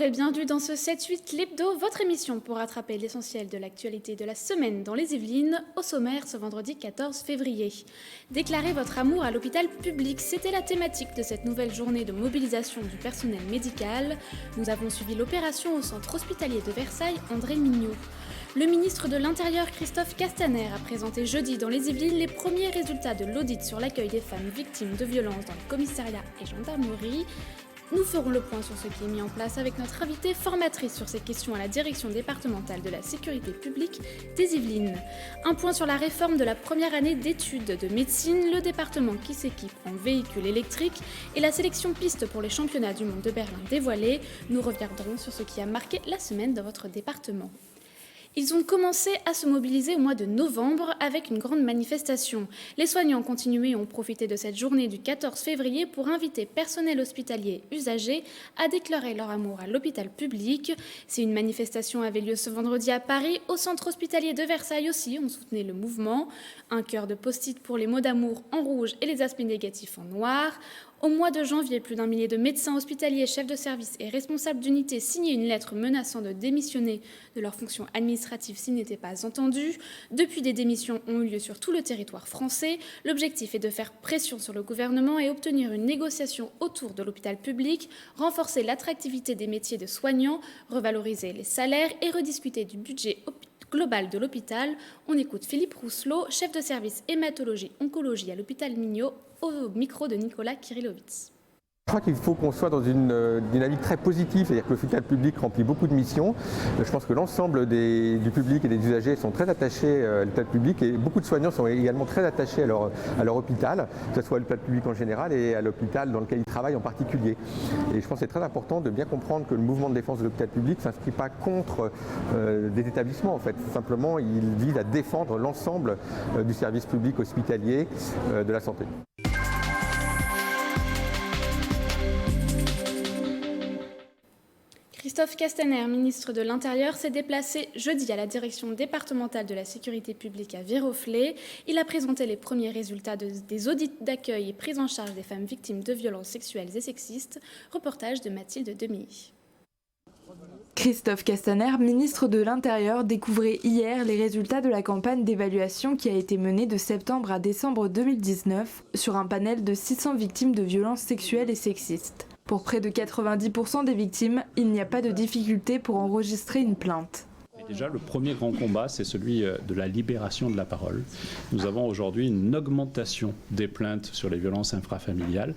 et bienvenue dans ce 7-8 l'hebdo, votre émission pour rattraper l'essentiel de l'actualité de la semaine dans les Yvelines, au sommaire ce vendredi 14 février. Déclarez votre amour à l'hôpital public, c'était la thématique de cette nouvelle journée de mobilisation du personnel médical. Nous avons suivi l'opération au centre hospitalier de Versailles, André Mignot. Le ministre de l'Intérieur, Christophe Castaner, a présenté jeudi dans les Yvelines les premiers résultats de l'audit sur l'accueil des femmes victimes de violences dans les commissariats et gendarmeries. Nous ferons le point sur ce qui est mis en place avec notre invitée formatrice sur ces questions à la direction départementale de la sécurité publique des Yvelines. Un point sur la réforme de la première année d'études de médecine, le département qui s'équipe en véhicules électriques et la sélection piste pour les championnats du monde de Berlin dévoilés. Nous reviendrons sur ce qui a marqué la semaine dans votre département. Ils ont commencé à se mobiliser au mois de novembre avec une grande manifestation. Les soignants continués ont profité de cette journée du 14 février pour inviter personnel hospitalier usagers à déclarer leur amour à l'hôpital public. Si une manifestation avait lieu ce vendredi à Paris, au centre hospitalier de Versailles aussi, on soutenait le mouvement. Un cœur de post-it pour les mots d'amour en rouge et les aspects négatifs en noir. Au mois de janvier, plus d'1 millier de médecins hospitaliers, chefs de service et responsables d'unité signaient une lettre menaçant de démissionner de leurs fonctions administratives s'ils n'étaient pas entendus. Depuis, des démissions ont eu lieu sur tout le territoire français. L'objectif est de faire pression sur le gouvernement et obtenir une négociation autour de l'hôpital public, renforcer l'attractivité des métiers de soignants, revaloriser les salaires et rediscuter du budget global de l'hôpital. On écoute Philippe Rousselot, chef de service hématologie-oncologie à l'hôpital Mignot, au micro de Nicolas Kirillovitz. Je crois qu'il faut qu'on soit dans une dynamique très positive, c'est-à-dire que l'hôpital public remplit beaucoup de missions. Je pense que l'ensemble du public et des usagers sont très attachés à l'hôpital public et beaucoup de soignants sont également très attachés à leur hôpital, que ce soit à l'hôpital public en général et à l'hôpital dans lequel ils travaillent en particulier. Et je pense que c'est très important de bien comprendre que le mouvement de défense de l'hôpital public ne s'inscrit pas contre des établissements. En fait. Simplement, il vise à défendre l'ensemble du service public hospitalier de la santé. Christophe Castaner, ministre de l'Intérieur, s'est déplacé jeudi à la direction départementale de la sécurité publique à Viroflay. Il a présenté les premiers résultats des audits d'accueil et prise en charge des femmes victimes de violences sexuelles et sexistes. Reportage de Mathilde Demilly. Christophe Castaner, ministre de l'Intérieur, découvrait hier les résultats de la campagne d'évaluation qui a été menée de septembre à décembre 2019 sur un panel de 600 victimes de violences sexuelles et sexistes. Pour près de 90% des victimes, il n'y a pas de difficulté pour enregistrer une plainte. Déjà, le premier grand combat, c'est celui de la libération de la parole. Nous avons aujourd'hui une augmentation des plaintes sur les violences intrafamiliales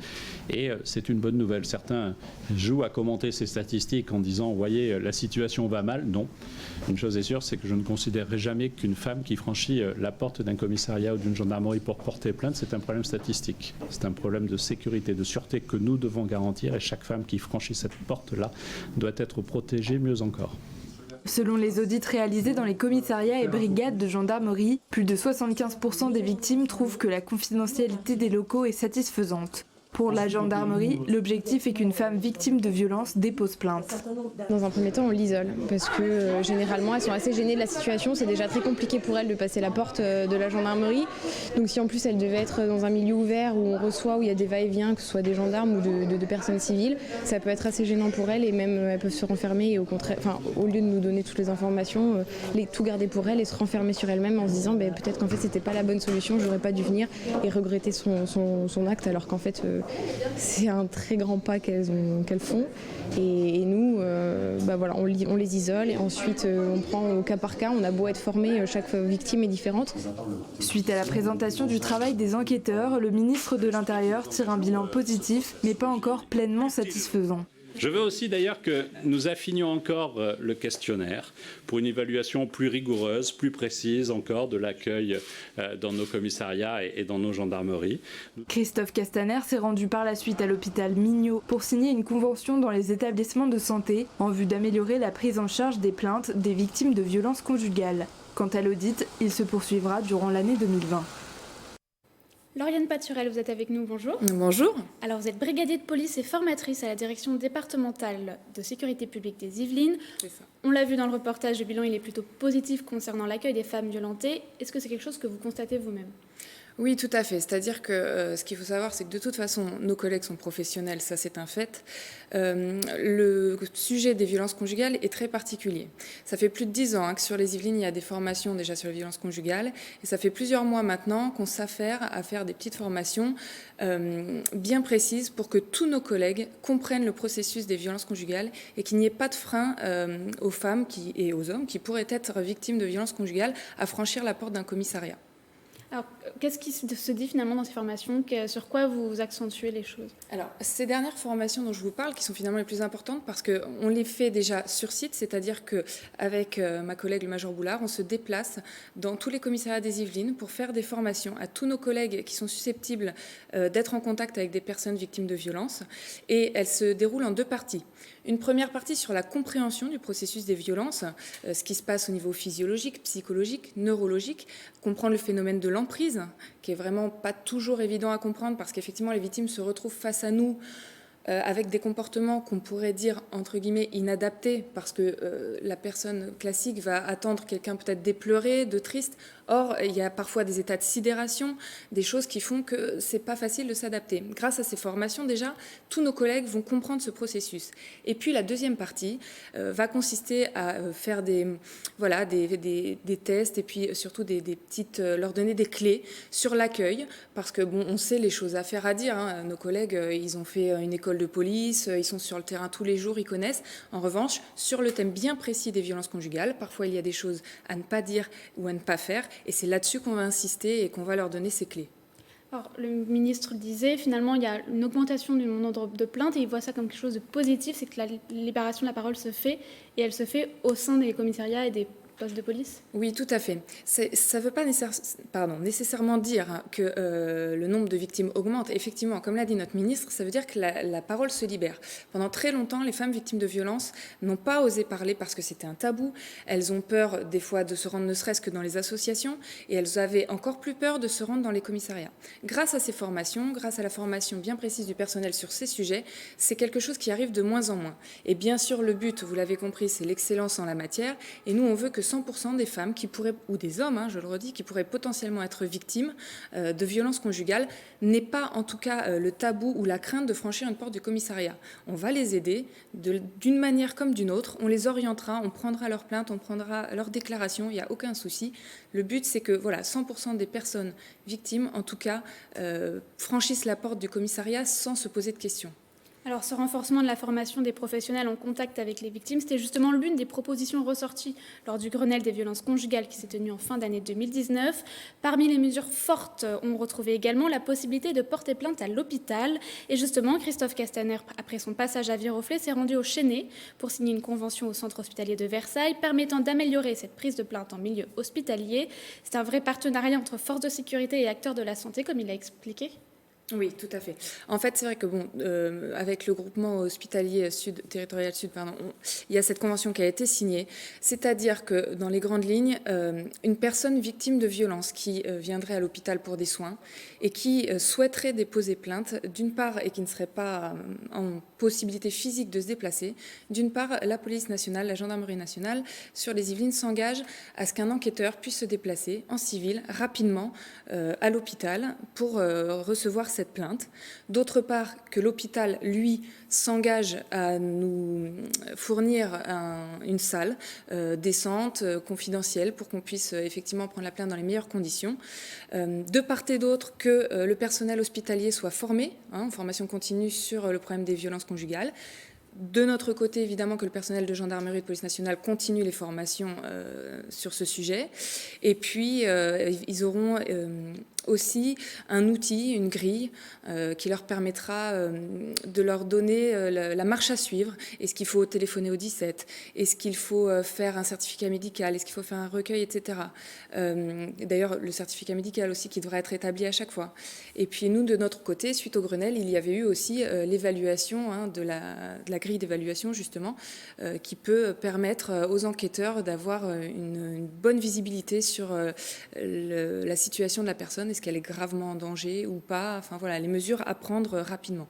et c'est une bonne nouvelle. Certains jouent à commenter ces statistiques en disant « voyez, la situation va mal ». Non. Une chose est sûre, c'est que je ne considérerai jamais qu'une femme qui franchit la porte d'un commissariat ou d'une gendarmerie pour porter plainte, c'est un problème statistique. C'est un problème de sécurité, de sûreté que nous devons garantir et chaque femme qui franchit cette porte-là doit être protégée mieux encore. Selon les audits réalisés dans les commissariats et brigades de gendarmerie, plus de 75% des victimes trouvent que la confidentialité des locaux est satisfaisante. Pour la gendarmerie, l'objectif est qu'une femme victime de violence dépose plainte. Dans un premier temps, on l'isole parce que généralement, elles sont assez gênées de la situation. C'est déjà très compliqué pour elles de passer la porte de la gendarmerie. Donc si en plus elles devaient être dans un milieu ouvert où on reçoit, où il y a des va-et-vient, que ce soit des gendarmes ou de personnes civiles, ça peut être assez gênant pour elles et même elles peuvent se renfermer et au contraire, au lieu de nous donner toutes les informations, tout garder pour elles et se renfermer sur elles-mêmes en se disant peut-être qu'en fait c'était pas la bonne solution, j'aurais pas dû venir et regretter son acte alors qu'en fait c'est un très grand pas qu'elles font et nous on les isole et ensuite on prend au cas par cas, on a beau être formé, chaque victime est différente. Suite à la présentation du travail des enquêteurs, le ministre de l'Intérieur tire un bilan positif mais pas encore pleinement satisfaisant. Je veux aussi d'ailleurs que nous affinions encore le questionnaire pour une évaluation plus rigoureuse, plus précise encore de l'accueil dans nos commissariats et dans nos gendarmeries. Christophe Castaner s'est rendu par la suite à l'hôpital Mignot pour signer une convention dans les établissements de santé en vue d'améliorer la prise en charge des plaintes des victimes de violences conjugales. Quant à l'audit, il se poursuivra durant l'année 2020. Lauriane Paturel, vous êtes avec nous, bonjour. Bonjour. Alors vous êtes brigadier de police et formatrice à la direction départementale de sécurité publique des Yvelines. C'est ça. On l'a vu dans le reportage, le bilan il est plutôt positif concernant l'accueil des femmes violentées. Est-ce que c'est quelque chose que vous constatez vous-même ? Oui, tout à fait. C'est-à-dire que ce qu'il faut savoir, c'est que de toute façon, nos collègues sont professionnels, ça c'est un fait. Le sujet des violences conjugales est très particulier. Ça fait plus de 10 ans que sur les Yvelines, il y a des formations déjà sur les violences conjugales. Et ça fait plusieurs mois maintenant qu'on s'affaire à faire des petites formations bien précises pour que tous nos collègues comprennent le processus des violences conjugales et qu'il n'y ait pas de frein aux femmes et aux hommes qui pourraient être victimes de violences conjugales à franchir la porte d'un commissariat. Alors, qu'est-ce qui se dit finalement dans ces formations? Sur quoi vous accentuez les choses? Alors, ces dernières formations dont je vous parle, qui sont finalement les plus importantes, parce qu'on les fait déjà sur site, c'est-à-dire qu'avec ma collègue le Major Boulard, on se déplace dans tous les commissariats des Yvelines pour faire des formations à tous nos collègues qui sont susceptibles d'être en contact avec des personnes victimes de violences. Et elles se déroulent en 2 parties. Une première partie sur la compréhension du processus des violences, ce qui se passe au niveau physiologique, psychologique, neurologique, comprendre le phénomène de l'emprise, qui est vraiment pas toujours évident à comprendre parce qu'effectivement les victimes se retrouvent face à nous avec des comportements qu'on pourrait dire entre guillemets inadaptés parce que la personne classique va attendre quelqu'un peut-être dépleuré, de triste. Or, il y a parfois des états de sidération, des choses qui font que c'est pas facile de s'adapter. Grâce à ces formations, déjà, tous nos collègues vont comprendre ce processus. Et puis, la deuxième partie va consister à faire des tests et puis surtout leur donner des clés sur l'accueil, parce que bon, on sait les choses à faire, à dire. Hein. Nos collègues, ils ont fait une école de police, ils sont sur le terrain tous les jours, ils connaissent. En revanche, sur le thème bien précis des violences conjugales, parfois il y a des choses à ne pas dire ou à ne pas faire. Et c'est là-dessus qu'on va insister et qu'on va leur donner ces clés. Alors, le ministre le disait, finalement, il y a une augmentation du nombre de plaintes et il voit ça comme quelque chose de positif, c'est que la libération de la parole se fait et elle se fait au sein des commissariats et des postes de police. Oui, tout à fait. Ça ne veut pas nécessairement dire que le nombre de victimes augmente. Effectivement, comme l'a dit notre ministre, ça veut dire que la parole se libère. Pendant très longtemps, les femmes victimes de violences n'ont pas osé parler parce que c'était un tabou. Elles ont peur des fois de se rendre ne serait-ce que dans les associations et elles avaient encore plus peur de se rendre dans les commissariats. Grâce à ces formations, grâce à la formation bien précise du personnel sur ces sujets, c'est quelque chose qui arrive de moins en moins. Et bien sûr, le but, vous l'avez compris, c'est l'excellence en la matière et nous, on veut que 100% des femmes qui pourraient, ou des hommes, je le redis, qui pourraient potentiellement être victimes de violences conjugales, n'aient pas en tout cas le tabou ou la crainte de franchir une porte du commissariat. On va les aider d'une manière comme d'une autre, on les orientera, on prendra leur plainte, on prendra leur déclaration, il n'y a aucun souci. Le but, c'est que 100% des personnes victimes, en tout cas, franchissent la porte du commissariat sans se poser de questions. Alors, ce renforcement de la formation des professionnels en contact avec les victimes, c'était justement l'une des propositions ressorties lors du Grenelle des violences conjugales qui s'est tenu en fin d'année 2019. Parmi les mesures fortes, on retrouvait également la possibilité de porter plainte à l'hôpital. Et justement, Christophe Castaner, après son passage à Viroflay, s'est rendu au Chesnay pour signer une convention au centre hospitalier de Versailles permettant d'améliorer cette prise de plainte en milieu hospitalier. C'est un vrai partenariat entre forces de sécurité et acteurs de la santé, comme il a expliqué. Oui, tout à fait. En fait, c'est vrai que avec le groupement hospitalier territorial sud, il y a cette convention qui a été signée. C'est-à-dire que dans les grandes lignes, une personne victime de violence qui viendrait à l'hôpital pour des soins et qui souhaiterait déposer plainte, d'une part, et qui ne serait pas en possibilité physique de se déplacer, d'une part, la police nationale, la gendarmerie nationale, sur les Yvelines s'engage à ce qu'un enquêteur puisse se déplacer en civil rapidement à l'hôpital pour recevoir cette plainte. D'autre part, que l'hôpital, lui, s'engage à nous fournir une salle décente, confidentielle, pour qu'on puisse effectivement prendre la plainte dans les meilleures conditions. De part et d'autre, que le personnel hospitalier soit formé, en formation continue sur le problème des violences conjugales. De notre côté, évidemment, que le personnel de gendarmerie et de police nationale continue les formations sur ce sujet. Et puis, ils auront aussi un outil, une grille qui leur permettra de leur donner la marche à suivre. Est-ce qu'il faut téléphoner au 17 ? Est-ce qu'il faut faire un certificat médical ? Est-ce qu'il faut faire un recueil, etc. D'ailleurs, le certificat médical aussi qui devra être établi à chaque fois. Et puis nous, de notre côté, suite au Grenelle, il y avait eu aussi l'évaluation de la grille d'évaluation, justement, qui peut permettre aux enquêteurs d'avoir une bonne visibilité sur la situation de la personne. Est-ce qu'elle est gravement en danger ou pas ? Enfin voilà, les mesures à prendre rapidement.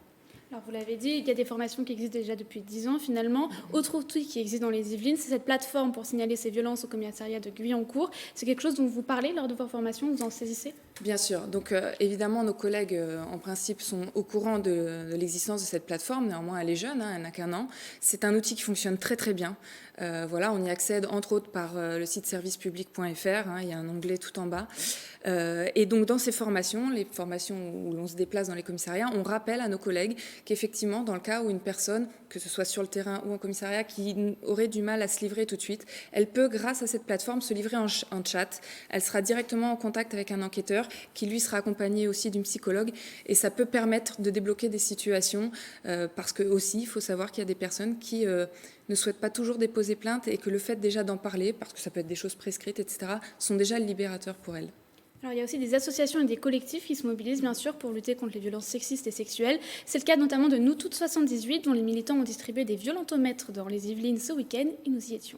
Alors vous l'avez dit, il y a des formations qui existent déjà depuis 10 ans finalement. Autre outil qui existe dans les Yvelines, c'est cette plateforme pour signaler ces violences au commissariat de Guyancourt. C'est quelque chose dont vous parlez lors de vos formations, vous en saisissez ? Bien sûr. Donc évidemment, nos collègues en principe sont au courant de l'existence de cette plateforme. Néanmoins, elle est jeune, elle n'a qu'un an. C'est un outil qui fonctionne très très bien. Voilà, on y accède entre autres par le site servicepublic.fr. Il y a un onglet tout en bas. Et donc dans ces formations, les formations où l'on se déplace dans les commissariats, on rappelle à nos collègues qu'effectivement, dans le cas où une personne, que ce soit sur le terrain ou en commissariat, qui aurait du mal à se livrer tout de suite, elle peut, grâce à cette plateforme, se livrer en chat. Elle sera directement en contact avec un enquêteur qui, lui, sera accompagné aussi d'une psychologue. Et ça peut permettre de débloquer des situations parce que aussi, il faut savoir qu'il y a des personnes qui ne souhaitent pas toujours déposer plainte et que le fait déjà d'en parler, parce que ça peut être des choses prescrites, etc., sont déjà libérateurs pour elles. Alors, il y a aussi des associations et des collectifs qui se mobilisent bien sûr pour lutter contre les violences sexistes et sexuelles. C'est le cas notamment de Nous Toutes 78, dont les militants ont distribué des violentomètres dans les Yvelines ce week-end et nous y étions.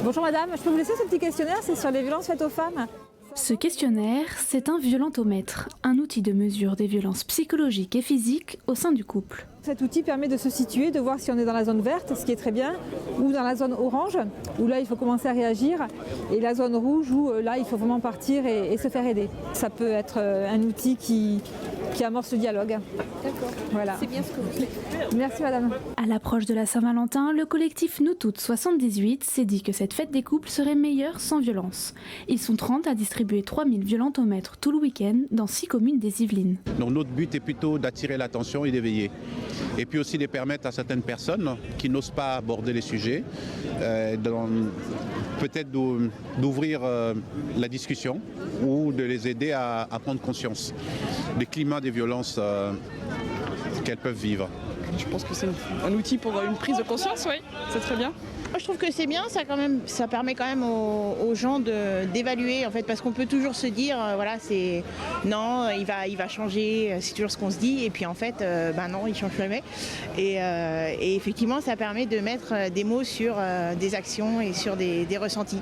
Bonjour madame, je peux vous laisser ce petit questionnaire, c'est sur les violences faites aux femmes. Ce questionnaire, c'est un violentomètre, un outil de mesure des violences psychologiques et physiques au sein du couple. Cet outil permet de se situer, de voir si on est dans la zone verte, ce qui est très bien, ou dans la zone orange, où là il faut commencer à réagir, et la zone rouge, où là il faut vraiment partir et se faire aider. Ça peut être un outil qui amorce le dialogue. D'accord, voilà. C'est bien ce que vous faites. Merci madame. À l'approche de la Saint-Valentin, le collectif Nous Toutes 78 s'est dit que cette fête des couples serait meilleure sans violence. Ils sont 30 à distribuer 3000 violentomètres tout le week-end dans 6 communes des Yvelines. Donc notre but est plutôt d'attirer l'attention et d'éveiller. Et puis aussi de permettre à certaines personnes qui n'osent pas aborder les sujets, peut-être d'ouvrir la discussion ou de les aider à prendre conscience des climats des violences qu'elles peuvent vivre. Je pense que c'est un outil pour une prise de conscience, oui, c'est très bien. Moi, je trouve que c'est bien, ça permet quand même aux gens d'évaluer, en fait, parce qu'on peut toujours se dire, voilà, c'est non, il va changer, c'est toujours ce qu'on se dit, et puis en fait, non, il change jamais. Et effectivement, ça permet de mettre des mots sur des actions et sur des ressentis.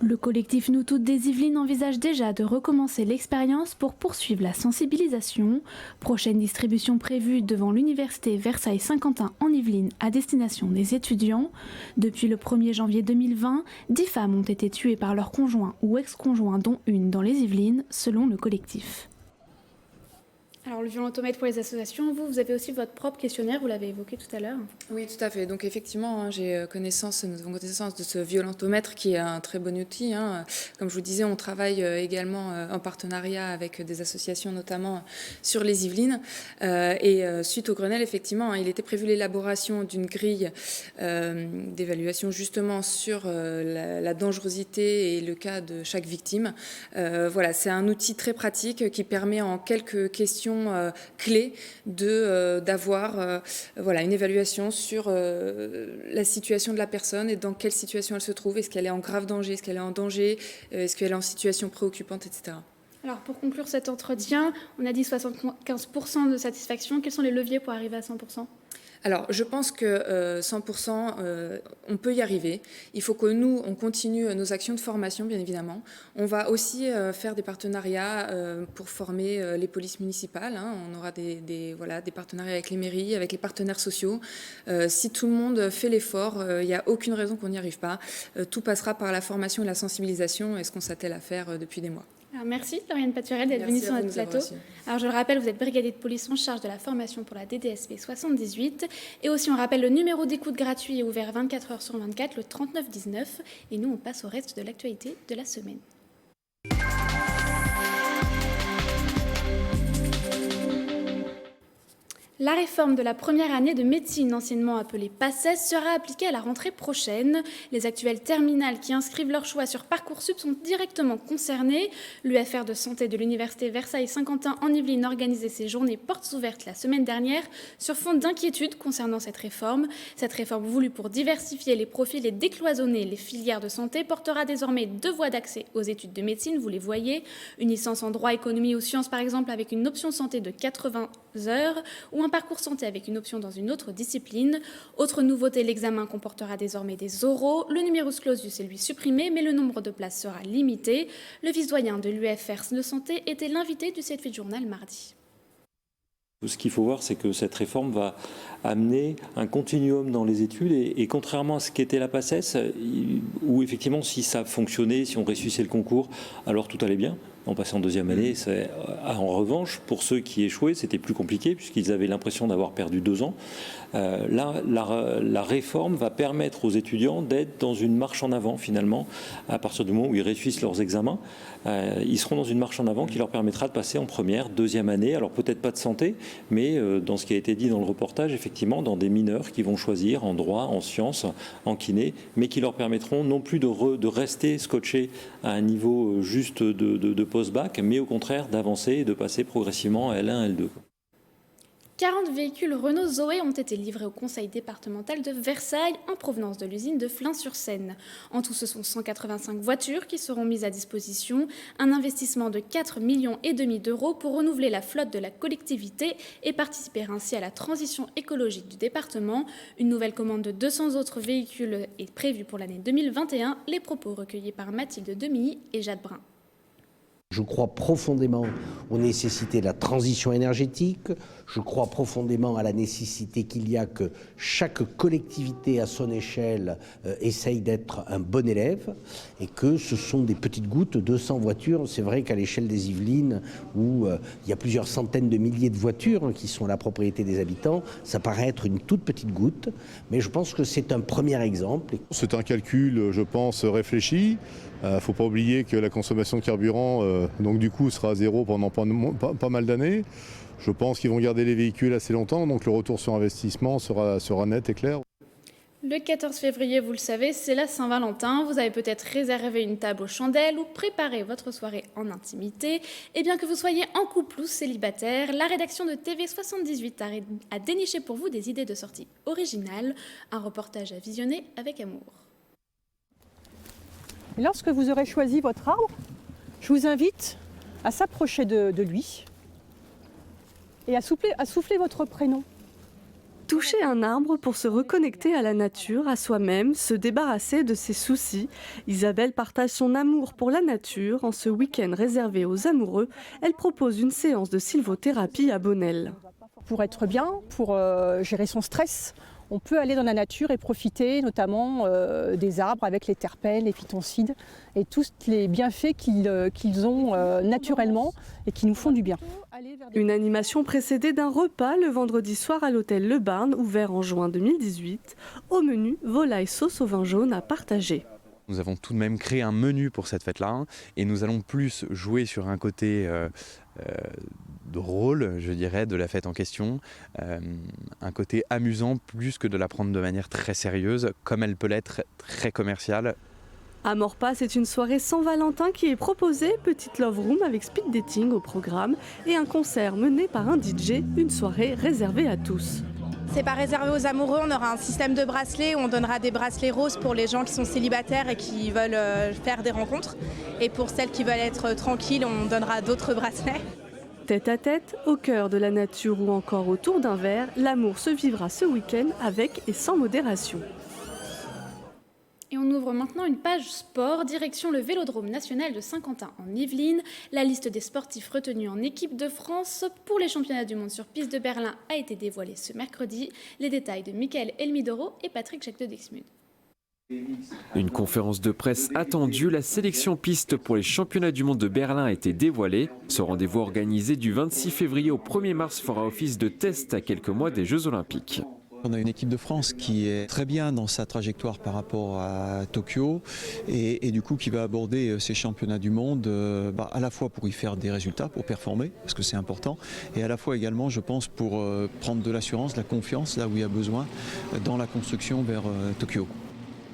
Le collectif Nous Toutes des Yvelines envisage déjà de recommencer l'expérience pour poursuivre la sensibilisation. Prochaine distribution prévue devant l'université Versailles-Saint-Quentin en Yvelines à destination des étudiants. Depuis le 1er janvier 2020, 10 femmes ont été tuées par leur conjoint ou ex-conjoint, dont une dans les Yvelines, selon le collectif. Alors, le violentomètre pour les associations, vous avez aussi votre propre questionnaire, vous l'avez évoqué tout à l'heure. Oui, tout à fait. Donc, effectivement, nous avons connaissance de ce violentomètre qui est un très bon outil. Comme je vous disais, on travaille également en partenariat avec des associations, notamment sur les Yvelines. Et suite au Grenelle, effectivement, il était prévu l'élaboration d'une grille d'évaluation justement sur la dangerosité et le cas de chaque victime. Voilà, c'est un outil très pratique qui permet en quelques questions clés d'avoir une évaluation sur la situation de la personne et dans quelle situation elle se trouve. Est-ce qu'elle est en grave danger? Est-ce qu'elle est en danger? Est-ce qu'elle est en situation préoccupante, etc. Alors, pour conclure cet entretien, on a dit 75% de satisfaction. Quels sont les leviers pour arriver à 100%? Alors, je pense que 100%, on peut y arriver. Il faut que nous, on continue nos actions de formation, bien évidemment. On va aussi faire des partenariats pour former les polices municipales. On aura des partenariats avec les mairies, avec les partenaires sociaux. Si tout le monde fait l'effort, il n'y a aucune raison qu'on n'y arrive pas. Tout passera par la formation et la sensibilisation, et ce qu'on s'attelle à faire depuis des mois. Alors merci Lauriane Paturel d'être venue sur notre plateau. Alors je le rappelle, vous êtes brigadier de police en charge de la formation pour la DDSP 78. Et aussi on rappelle le numéro d'écoute gratuit est ouvert 24 heures sur 24, le 3919. Et nous on passe au reste de l'actualité de la semaine. La réforme de la première année de médecine, anciennement appelée PACES, sera appliquée à la rentrée prochaine. Les actuelles terminales qui inscrivent leur choix sur Parcoursup sont directement concernées. L'UFR de santé de l'université Versailles-Saint-Quentin en Yvelines organisait ses journées portes ouvertes la semaine dernière sur fond d'inquiétude concernant cette réforme. Cette réforme voulue pour diversifier les profils et décloisonner les filières de santé portera désormais 2 voies d'accès aux études de médecine, vous les voyez. Une licence en droit, économie ou sciences par exemple avec une option santé de 80 heures ou un parcours santé avec une option dans une autre discipline. Autre nouveauté, l'examen comportera désormais des oraux. Le numerus clausus est lui supprimé, mais le nombre de places sera limité. Le vice-doyen de l'UFR de santé était l'invité du 7-8 journal mardi. Ce qu'il faut voir, c'est que cette réforme va amener un continuum dans les études et contrairement à ce qu'était la PACES, où effectivement si ça fonctionnait, si on réussissait le concours, alors tout allait bien. En passant en deuxième année, en revanche, pour ceux qui échouaient, c'était plus compliqué puisqu'ils avaient l'impression d'avoir perdu 2 ans. Là, la réforme va permettre aux étudiants d'être dans une marche en avant finalement, à partir du moment où ils réussissent leurs examens. Ils seront dans une marche en avant qui leur permettra de passer en première, deuxième année, alors peut-être pas de santé, mais dans ce qui a été dit dans le reportage, effectivement, dans des mineurs qui vont choisir en droit, en sciences, en kiné, mais qui leur permettront non plus de rester scotchés à un niveau juste de post-bac, mais au contraire d'avancer et de passer progressivement à L1, L2. 40 véhicules Renault Zoé ont été livrés au conseil départemental de Versailles en provenance de l'usine de Flins-sur-Seine. En tout, ce sont 185 voitures qui seront mises à disposition, un investissement de 4,5 millions d'euros pour renouveler la flotte de la collectivité et participer ainsi à la transition écologique du département. Une nouvelle commande de 200 autres véhicules est prévue pour l'année 2021. Les propos recueillis par Mathilde Demilly et Jade Brun. Je crois profondément aux nécessités de la transition énergétique, je crois profondément à la nécessité qu'il y a que chaque collectivité à son échelle essaye d'être un bon élève et que ce sont des petites gouttes, 200 voitures. C'est vrai qu'à l'échelle des Yvelines, où il y a plusieurs centaines de milliers de voitures qui sont à la propriété des habitants, ça paraît être une toute petite goutte, mais je pense que c'est un premier exemple. C'est un calcul, je pense, réfléchi. Il ne faut pas oublier que la consommation de carburant, donc du coup, sera à zéro pendant pas mal d'années. Je pense qu'ils vont garder les véhicules assez longtemps, donc le retour sur investissement sera net et clair. Le 14 février, vous le savez, c'est la Saint-Valentin. Vous avez peut-être réservé une table aux chandelles ou préparé votre soirée en intimité. Et bien que vous soyez en couple ou célibataire, la rédaction de TV78 a déniché pour vous des idées de sortie originales. Un reportage à visionner avec amour. Lorsque vous aurez choisi votre arbre, je vous invite à s'approcher de lui et à souffler votre prénom. Toucher un arbre pour se reconnecter à la nature, à soi-même, se débarrasser de ses soucis. Isabelle partage son amour pour la nature. En ce week-end réservé aux amoureux, elle propose une séance de sylvothérapie à Bonnel. Pour être bien, pour gérer son stress, on peut aller dans la nature et profiter notamment des arbres avec les terpènes, les phytoncides et tous les bienfaits qu'ils ont naturellement et qui nous font du bien. Une animation précédée d'un repas le vendredi soir à l'hôtel Le Barn, ouvert en juin 2018. Au menu, volaille sauce au vin jaune à partager. Nous avons tout de même créé un menu pour cette fête-là et nous allons plus jouer sur un côté drôle, je dirais, de la fête en question, un côté amusant plus que de la prendre de manière très sérieuse, comme elle peut l'être très commerciale. À Morpas, c'est une soirée sans Valentin qui est proposée, petite love room avec speed dating au programme et un concert mené par un DJ, une soirée réservée à tous. C'est pas réservé aux amoureux, on aura un système de bracelets où on donnera des bracelets roses pour les gens qui sont célibataires et qui veulent faire des rencontres. Et pour celles qui veulent être tranquilles, on donnera d'autres bracelets. Tête à tête, au cœur de la nature ou encore autour d'un verre, l'amour se vivra ce week-end avec et sans modération. Et on ouvre maintenant une page sport, direction le Vélodrome national de Saint-Quentin en Yvelines. La liste des sportifs retenus en équipe de France pour les championnats du monde sur piste de Berlin a été dévoilée ce mercredi. Les détails de Michael Elmidoro et Patrick Jacques de Dixmude. Une conférence de presse attendue, la sélection piste pour les championnats du monde de Berlin a été dévoilée. Ce rendez-vous organisé du 26 février au 1er mars fera office de test à quelques mois des Jeux Olympiques. On a une équipe de France qui est très bien dans sa trajectoire par rapport à Tokyo et du coup qui va aborder ces championnats du monde à la fois pour y faire des résultats, pour performer, parce que c'est important, et à la fois également, je pense, pour prendre de l'assurance, de la confiance là où il y a besoin dans la construction vers Tokyo.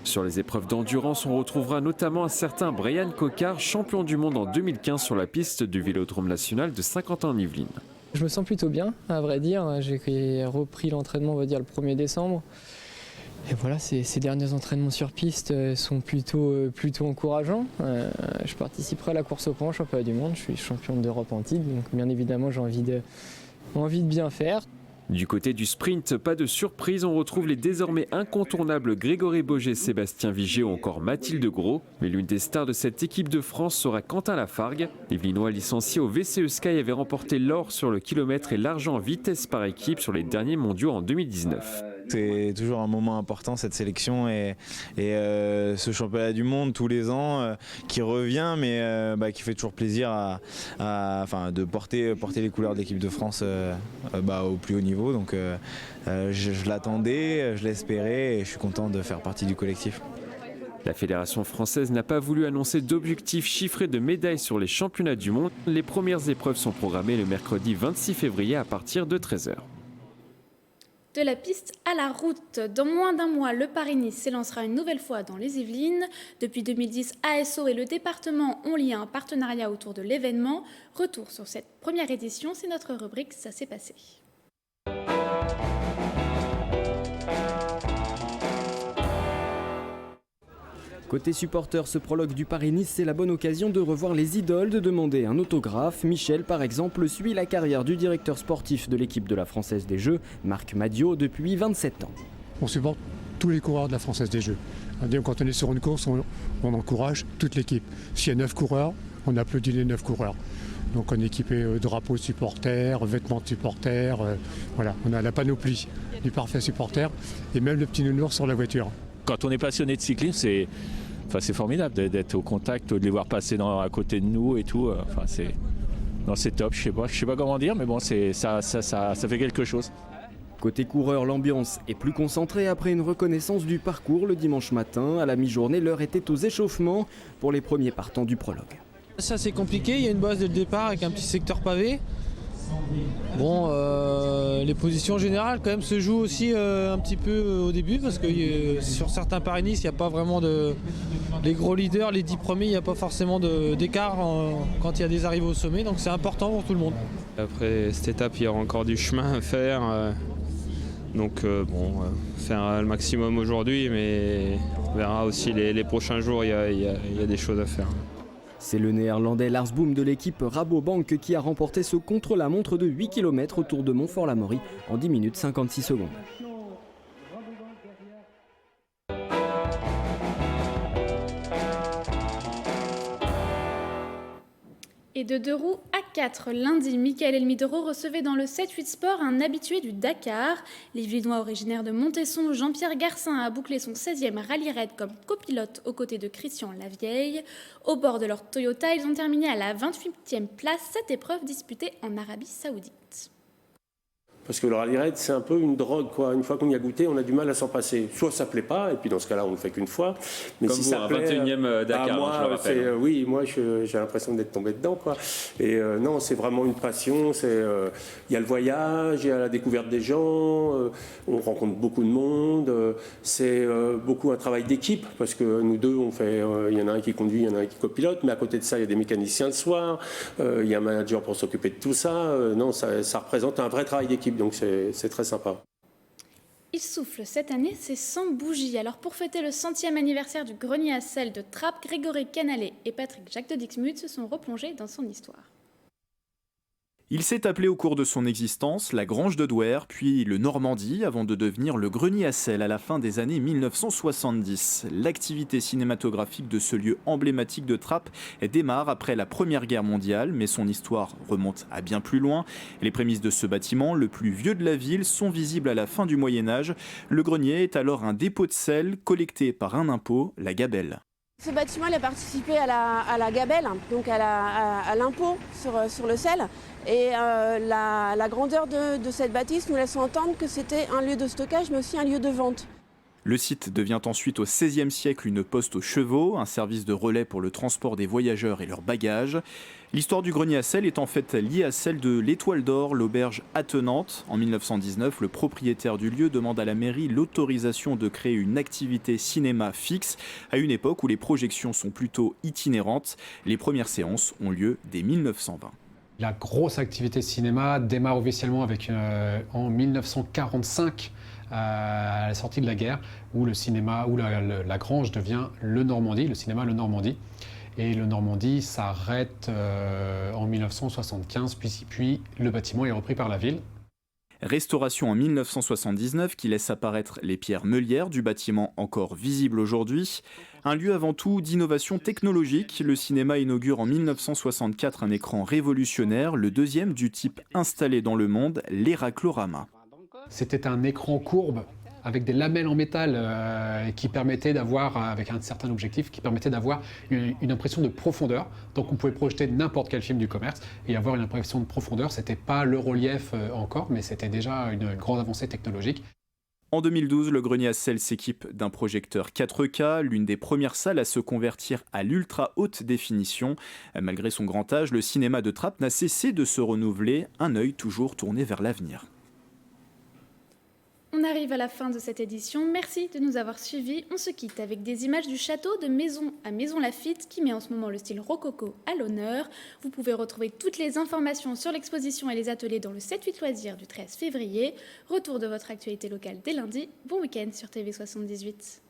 Sur les épreuves d'endurance, on retrouvera notamment un certain Brian Cocard, champion du monde en 2015 sur la piste du Vélodrome national de Saint-Quentin-en-Yvelines. Je me sens plutôt bien, à vrai dire. J'ai repris l'entraînement, on va dire, le 1er décembre. Et voilà, ces derniers entraînements sur piste sont plutôt encourageants. Je participerai à la course au point, championnat du monde. Je suis champion d'Europe en titre, donc bien évidemment j'ai envie de bien faire. Du côté du sprint, pas de surprise, on retrouve les désormais incontournables Grégory Boget, Sébastien Vigier ou encore Mathilde Gros. Mais l'une des stars de cette équipe de France sera Quentin Lafargue. L'Yvelinois licencié au VCE Sky avait remporté l'or sur le kilomètre et l'argent en vitesse par équipe sur les derniers mondiaux en 2019. C'est toujours un moment important cette sélection et ce championnat du monde tous les ans qui revient mais qui fait toujours plaisir de porter les couleurs de l'équipe de France au plus haut niveau. Donc je l'attendais, je l'espérais et je suis content de faire partie du collectif. La fédération française n'a pas voulu annoncer d'objectifs chiffrés de médailles sur les championnats du monde. Les premières épreuves sont programmées le mercredi 26 février à partir de 13h. De la piste à la route, dans moins d'un mois, le Paris-Nice s'élancera une nouvelle fois dans les Yvelines. Depuis 2010, ASO et le département ont lié un partenariat autour de l'événement. Retour sur cette première édition, c'est notre rubrique « Ça s'est passé ». Côté supporter, ce prologue du Paris-Nice, c'est la bonne occasion de revoir les idoles, de demander un autographe. Michel, par exemple, suit la carrière du directeur sportif de l'équipe de la Française des Jeux, Marc Madiot, depuis 27 ans. On supporte tous les coureurs de la Française des Jeux. Quand on est sur une course, on encourage toute l'équipe. S'il y a 9 coureurs, on applaudit les 9 coureurs. Donc on est équipé drapeaux de supporters, vêtements de supporters, voilà, on a la panoplie du parfait supporter et même le petit nounours sur la voiture. Quand on est passionné de cyclisme, c'est formidable d'être au contact, de les voir passer à côté de nous et tout. C'est top, je sais pas comment dire, mais bon, ça fait quelque chose. Côté coureur, l'ambiance est plus concentrée après une reconnaissance du parcours le dimanche matin. À la mi-journée, l'heure était aux échauffements pour les premiers partants du prologue. Ça c'est compliqué, il y a une base dès le départ avec un petit secteur pavé. Bon, les positions générales quand même se jouent aussi un petit peu au début parce que sur certains Paris-Nice, il n'y a pas vraiment les gros leaders, les 10 premiers, il n'y a pas forcément d'écart quand il y a des arrivées au sommet, donc c'est important pour tout le monde. Après cette étape, il y aura encore du chemin à faire, faire le maximum aujourd'hui, mais on verra aussi les prochains jours, il y a des choses à faire. C'est le néerlandais Lars Boom de l'équipe Rabobank qui a remporté ce contre-la-montre de 8 km autour de Montfort-l'Amaury en 10 minutes 56 secondes. Et de 2 roues à 4, lundi, Michael Elmidoro recevait dans le 7-8 Sport un habitué du Dakar. L'Yvelinois originaire de Montesson, Jean-Pierre Garcin, a bouclé son 16e rallye raid comme copilote aux côtés de Christian Lavieille. Au bord de leur Toyota, ils ont terminé à la 28e place, cette épreuve disputée en Arabie Saoudite. Parce que le rallye raid, c'est un peu une drogue, quoi. Une fois qu'on y a goûté, on a du mal à s'en passer. Soit ça ne plaît pas, et puis dans ce cas-là, on ne le fait qu'une fois. Mais comme si vous, ça plaît, 21e Dakar, moi, je le rappelle. Oui, moi, j'ai l'impression d'être tombé dedans, quoi. Et non, c'est vraiment une passion. Il y a le voyage, il y a la découverte des gens, on rencontre beaucoup de monde. C'est beaucoup un travail d'équipe, parce que nous deux, on fait. Il y en a un qui conduit, il y en a un qui copilote, mais à côté de ça, il y a des mécaniciens le soir. Il y a un manager pour s'occuper de tout ça. Non, ça représente un vrai travail d'équipe, donc c'est très sympa. Il souffle cette année ses 100 bougies. Alors pour fêter le 100e anniversaire du grenier à sel de Trappes, Grégory Canalet et Patrick Jacques de Dixmude se sont replongés dans son histoire. Il s'est appelé au cours de son existence la Grange de Douer, puis le Normandie, avant de devenir le Grenier à sel à la fin des années 1970. L'activité cinématographique de ce lieu emblématique de Trappes démarre après la Première Guerre mondiale, mais son histoire remonte à bien plus loin. Les prémices de ce bâtiment, le plus vieux de la ville, sont visibles à la fin du Moyen-Âge. Le grenier est alors un dépôt de sel collecté par un impôt, la gabelle. Ce bâtiment a participé à la gabelle, donc à l'impôt sur le sel. Et la grandeur de cette bâtisse nous laisse entendre que c'était un lieu de stockage, mais aussi un lieu de vente. Le site devient ensuite au XVIe siècle une poste aux chevaux, un service de relais pour le transport des voyageurs et leurs bagages. L'histoire du grenier à sel est en fait liée à celle de l'Étoile d'Or, l'auberge attenante. En 1919, le propriétaire du lieu demande à la mairie l'autorisation de créer une activité cinéma fixe, à une époque où les projections sont plutôt itinérantes. Les premières séances ont lieu dès 1920. La grosse activité cinéma démarre officiellement en 1945, à la sortie de la guerre, où le cinéma, où la Grange devient le Normandie, le cinéma Le Normandie. Et le Normandie s'arrête en 1975, puis le bâtiment est repris par la ville. Restauration en 1979 qui laisse apparaître les pierres meulières du bâtiment encore visible aujourd'hui. Un lieu avant tout d'innovation technologique, le cinéma inaugure en 1964 un écran révolutionnaire, le deuxième du type installé dans le monde, l'Héraclorama. C'était un écran courbe avec des lamelles en métal qui permettaient d'avoir, avec un certain objectif, qui permettait d'avoir une impression de profondeur. Donc on pouvait projeter n'importe quel film du commerce et avoir une impression de profondeur. C'était pas le relief encore, mais c'était déjà une grande avancée technologique. En 2012, le Grenier à sel s'équipe d'un projecteur 4K, l'une des premières salles à se convertir à l'ultra haute définition. Malgré son grand âge, le cinéma de Trappes n'a cessé de se renouveler, un œil toujours tourné vers l'avenir. On arrive à la fin de cette édition. Merci de nous avoir suivis. On se quitte avec des images du château de Maison à Maison-Lafitte qui met en ce moment le style rococo à l'honneur. Vous pouvez retrouver toutes les informations sur l'exposition et les ateliers dans le 7-8 loisirs du 13 février. Retour de votre actualité locale dès lundi. Bon week-end sur TV78.